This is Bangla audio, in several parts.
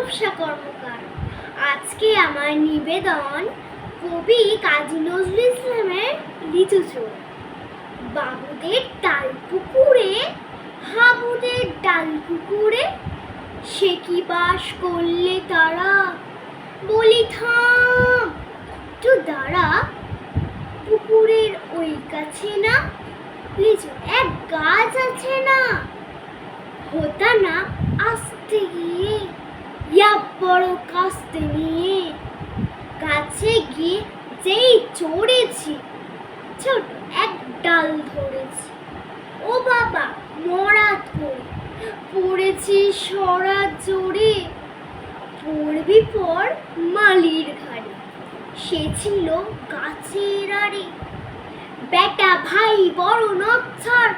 রূপসা কর্মকার। আজকে আমার নিবেদন কবি কাজী নজরুল ইসলামের লিচু চোর। বাবুদের ডাল পুকুরে, হাবুদের ডাল পুকুরে, সে কি বাস করলে তারা? বলি থাম, একটু দাঁড়া, পুকুরের ওই কাছে না লিচু এক গাছ আছে না? হোতা না আসতে গিয়ে ইয়া বড় কাস্তে নিয়ে গাছে গিয়ে যেই চড়েছি, ছোট এক ডাল ধরেছি। ও বাবা মরাত করে পড়েছি সরা জোরে, পড়বি পর মালির ঘাড়ে, সে ছিল গাছের আড়ে। বেটা ভাই বড় নচ্ছার,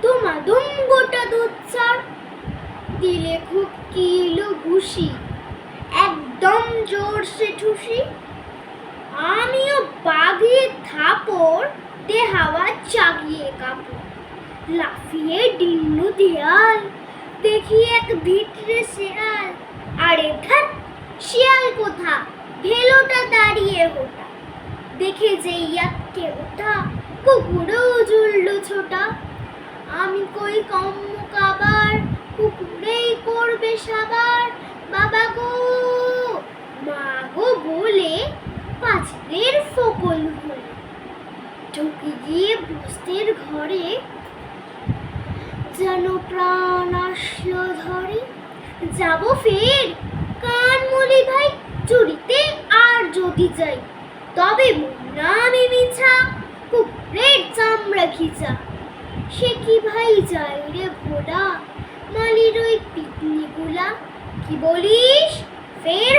দুমাদুম গোটা দুচ্ছার, দিলে খুব কিলো ঘুষি, একদম জোরসে ঠুসি। আমিও বাগিয়ে থাপড়, দে হাওয়া জাগিয়ে কাপড়, লাফিয়ে ডিন্নু দেয়াল, দেখি এক ভিতরে শেয়াল। আরে ধ্যাৎ, শিয়াল কোথা, ভেলোটা দাঁড়িয়ে হোটা, দেখে যে ইয়াকে ওঠা, কুকুরও জুড়ল ছোটা। আমি কই কম্ম কাবার, কুকুরেই করবে সাবার। বাবা গো মা গো বলে পাঁচিলের ফকল হলে ঢুকে গিয়ে বস্তির ঘরে, যেন প্রাণ আসলো ধরে। যাব ফের কানমুলি ভাই চুরিতে, আর যদি যাই তবে মুন্না আমি মিছা, কুকুরের চামড়া খিচা। সে কি ভাই যাই রে ভোলা, মালির ওই পিকনিগুলা। কি বলিস ফের